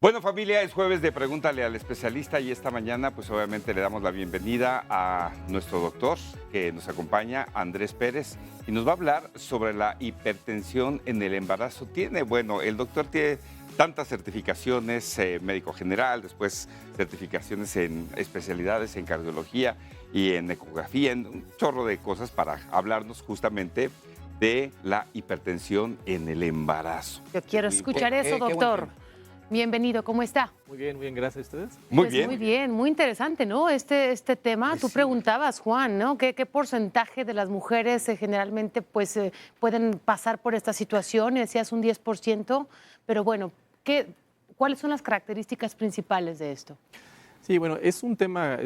Bueno, familia, es jueves de Pregúntale al Especialista y esta mañana pues obviamente le damos la bienvenida a nuestro doctor que nos acompaña, Andrés Pérez, y nos va a hablar sobre la hipertensión en el embarazo. El doctor tiene tantas certificaciones, médico general, después certificaciones en especialidades en cardiología y en ecografía, en un chorro de cosas para hablarnos justamente de la hipertensión en el embarazo. Yo quiero escuchar eso, doctor. Bienvenido, ¿cómo está? Muy bien, gracias a ustedes. Muy Pues bien. muy bien, muy interesante, ¿no? Este tema, Pues tú sí. preguntabas, Juan, ¿no? ¿Qué porcentaje de las mujeres generalmente pueden pasar por esta situación? Decías un 10%, pero bueno, ¿cuáles son las características principales de esto? Sí, bueno, es un tema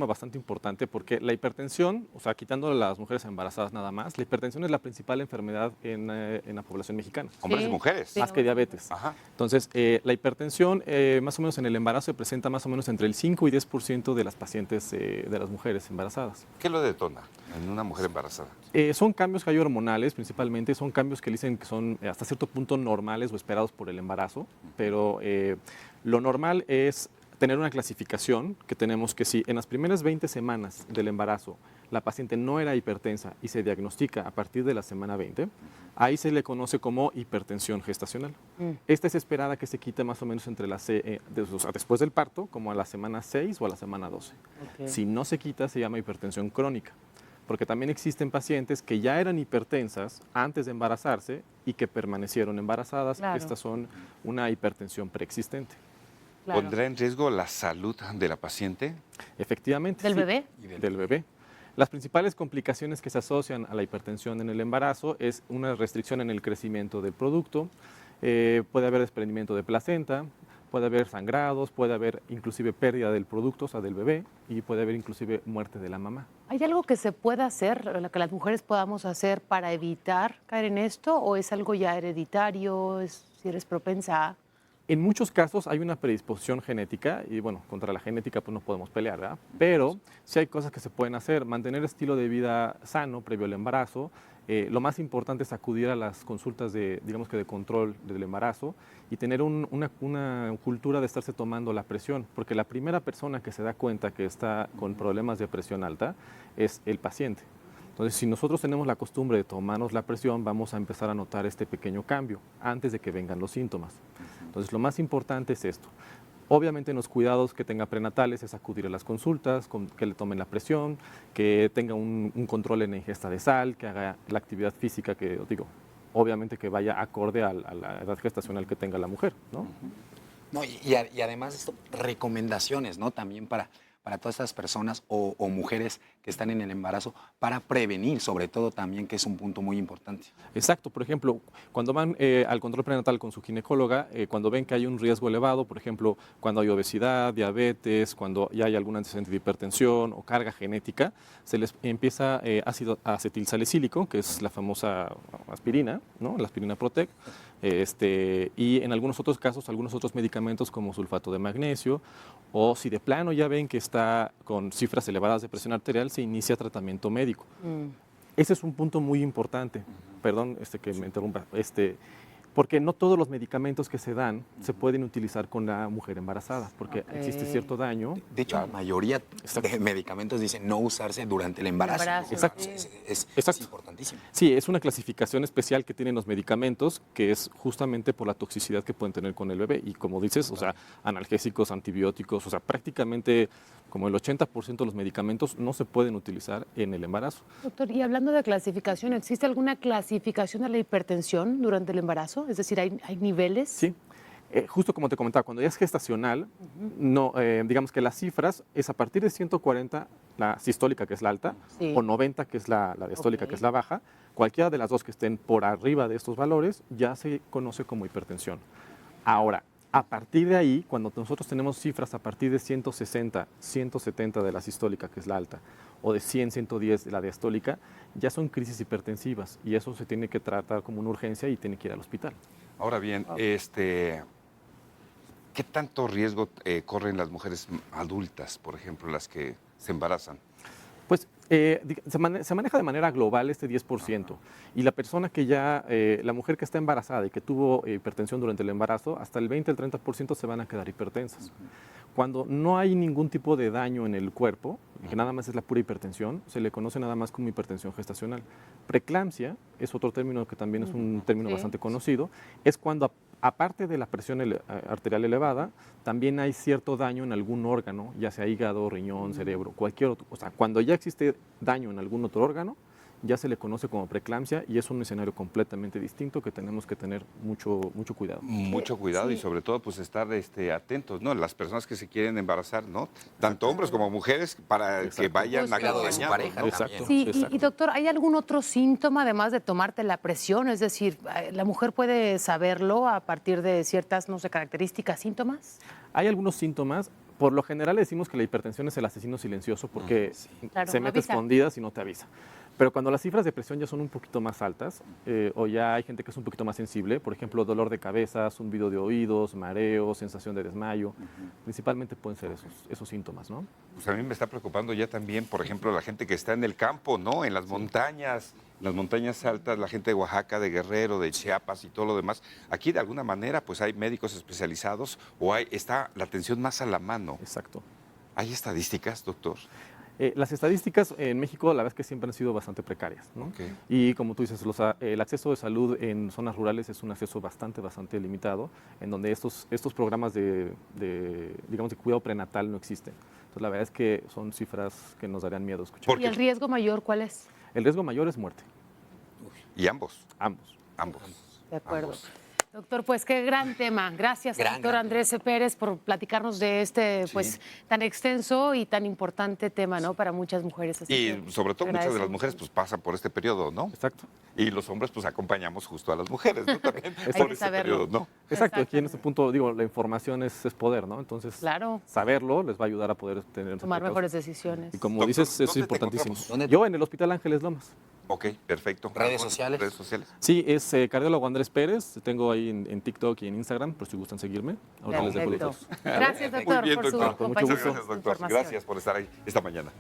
bastante importante porque la hipertensión, o sea, quitando a las mujeres embarazadas nada más, la hipertensión es la principal enfermedad en la población mexicana. Hombres y Sí, mujeres. sí. Más que diabetes. Ajá. Entonces, la hipertensión, más o menos en el embarazo, se presenta más o menos entre el 5 y 10% de las pacientes de las mujeres embarazadas. ¿Qué lo detona en una mujer embarazada? Son cambios que hay hormonales, principalmente, son cambios que dicen que son hasta cierto punto normales o esperados por el embarazo, pero lo normal es tener una clasificación que tenemos que si en las primeras 20 semanas del embarazo la paciente no era hipertensa y se diagnostica a partir de la semana 20, ahí se le conoce como hipertensión gestacional. Esta es esperada que se quite más o menos entre después del parto, como a la semana 6 o a la semana 12. Ok. Si no se quita, se llama hipertensión crónica, porque también existen pacientes que ya eran hipertensas antes de embarazarse y que permanecieron embarazadas. Claro. Estas son una hipertensión preexistente. Claro. ¿Pondrá en riesgo la salud de la paciente? Efectivamente. ¿Del sí, bebé? Del bebé. Las principales complicaciones que se asocian a la hipertensión en el embarazo es una restricción en el crecimiento del producto, puede haber desprendimiento de placenta, puede haber sangrados, puede haber inclusive pérdida del producto, o sea, del bebé, y puede haber inclusive muerte de la mamá. ¿Hay algo que se pueda hacer, lo que las mujeres podamos hacer para evitar caer en esto? ¿O es algo ya hereditario, si eres propensa a...? En muchos casos hay una predisposición genética y bueno, contra la genética pues no podemos pelear, ¿verdad? Pero sí hay cosas que se pueden hacer, mantener estilo de vida sano previo al embarazo. Lo más importante es acudir a las consultas digamos que de control del embarazo y tener una cultura de estarse tomando la presión, porque la primera persona que se da cuenta que está con problemas de presión alta es el paciente. Entonces, si nosotros tenemos la costumbre de tomarnos la presión, vamos a empezar a notar este pequeño cambio antes de que vengan los síntomas. Entonces, lo más importante es esto. Obviamente, en los cuidados que tenga prenatales es acudir a las consultas, que le tomen la presión, que tenga un control en la ingesta de sal, que haga la actividad física que, digo, obviamente que vaya acorde a la edad gestacional que tenga la mujer, ¿no? No, y además esto, recomendaciones, ¿no? También para todas estas personas o mujeres que están en el embarazo, para prevenir, sobre todo también, que es un punto muy importante. Exacto, por ejemplo, cuando van al control prenatal con su ginecóloga, cuando ven que hay un riesgo elevado, por ejemplo, cuando hay obesidad, diabetes, cuando ya hay algún antecedente de hipertensión o carga genética, se les empieza ácido acetilsalicílico, que es la famosa aspirina, ¿no? La aspirina Protec, y en algunos otros casos, algunos otros medicamentos como sulfato de magnesio, o si de plano ya ven que está con cifras elevadas de presión arterial, se inicia tratamiento médico. Ese es un punto muy importante. Perdón que me interrumpa. Porque no todos los medicamentos que se dan se pueden utilizar con la mujer embarazada, porque existe cierto daño. De hecho, la mayoría de medicamentos dicen no usarse durante el embarazo. Exacto. Es Exacto. importantísimo. Sí, es una clasificación especial que tienen los medicamentos, que es justamente por la toxicidad que pueden tener con el bebé. Y como dices, o sea, analgésicos, antibióticos, o sea, prácticamente como el 80% de los medicamentos no se pueden utilizar en el embarazo. Doctor, y hablando de clasificación, ¿existe alguna clasificación de la hipertensión durante el embarazo? Es decir, ¿hay niveles? Sí. Justo como te comentaba, cuando ya es gestacional, no, digamos que las cifras es a partir de 140, la sistólica, que es la alta, Sí. o 90, que es la diastólica, Ok. que es la baja. Cualquiera de las dos que estén por arriba de estos valores ya se conoce como hipertensión. Ahora, a partir de ahí, cuando nosotros tenemos cifras a partir de 160, 170 de la sistólica, que es la alta, o de 100, 110 de la diastólica, ya son crisis hipertensivas y eso se tiene que tratar como una urgencia y tiene que ir al hospital. Ahora bien, ¿qué tanto riesgo corren las mujeres adultas, por ejemplo, las que se embarazan? Pues Se maneja de manera global este 10%. Y la persona que ya, la mujer que está embarazada y que tuvo hipertensión durante el embarazo, hasta el 20 al 30% se van a quedar hipertensas. Cuando no hay ningún tipo de daño en el cuerpo, que nada más es la pura hipertensión, se le conoce nada más como hipertensión gestacional. Preeclampsia es otro término que también es un término Sí. bastante conocido, es cuando aparte de la presión arterial elevada, también hay cierto daño en algún órgano, ya sea hígado, riñón, cerebro, cualquier otro. O sea, cuando ya existe daño en algún otro órgano, ya se le conoce como preeclampsia y es un escenario completamente distinto que tenemos que tener mucho cuidado. Mucho cuidado y sobre todo pues estar atentos, ¿no? Las personas que se quieren embarazar, ¿no? Tanto hombres como mujeres para que vayan Justo. Cuidado de su acompañados, pareja ¿no? Exacto. Sí, Exacto. y doctor, ¿hay algún otro síntoma además de tomarte la presión? Es decir, ¿la mujer puede saberlo a partir de ciertas, no sé, características, síntomas? Hay algunos síntomas. Por lo general decimos que la hipertensión es el asesino silencioso porque Claro, se no mete avisa. escondidas y no te avisa. Pero cuando las cifras de presión ya son un poquito más altas, o ya hay gente que es un poquito más sensible, por ejemplo, dolor de cabeza, zumbido de oídos, mareo, sensación de desmayo, principalmente pueden ser esos síntomas, ¿no? Pues a mí me está preocupando ya también, por ejemplo, la gente que está en el campo, ¿no? En las montañas altas, la gente de Oaxaca, de Guerrero, de Chiapas y todo lo demás. Aquí de alguna manera pues hay médicos especializados o está la atención más a la mano. Exacto. ¿Hay estadísticas, doctor? Las estadísticas en México, la verdad es que siempre han sido bastante precarias, ¿no? Ok. Y como tú dices, el acceso de salud en zonas rurales es un acceso bastante limitado, en donde estos programas digamos, de cuidado prenatal no existen. Entonces, la verdad es que son cifras que nos darían miedo escuchar. Porque- ¿Y el riesgo mayor cuál es? El riesgo mayor es muerte, Y ambos, ambos. ambos. De acuerdo. Ambos. Doctor, pues qué gran tema. Gracias, doctor Andrés Pérez, por platicarnos de este pues tan extenso y tan importante tema, ¿no? Para muchas mujeres. Así Y que sobre todo muchas de las agradecemos. mujeres pues pasan por este periodo, ¿no? Exacto. Y los hombres pues acompañamos justo a las mujeres, ¿no? También que por este saberlo. periodo, ¿no? Exacto, aquí en Exactamente. este punto, digo, la información es poder, ¿no? Entonces, Claro. saberlo les va a ayudar a poder tener Tomar precaución. mejores decisiones. Y como Doctor, dices, es ¿dónde te importantísimo. encontramos? ¿Dónde te- Yo en el Hospital Ángeles Lomas. Ok, perfecto. ¿Redes sociales? ¿Redes sociales? Sí, es cardiólogo Andrés Pérez. Tengo ahí en TikTok y en Instagram, por si gustan seguirme. Ahorita les dejo los Perfecto. datos. Gracias, doctor, Muy bien, por su doctor. Con mucho compañía, gusto. Gracias, su doctor. información. Gracias por estar ahí esta mañana.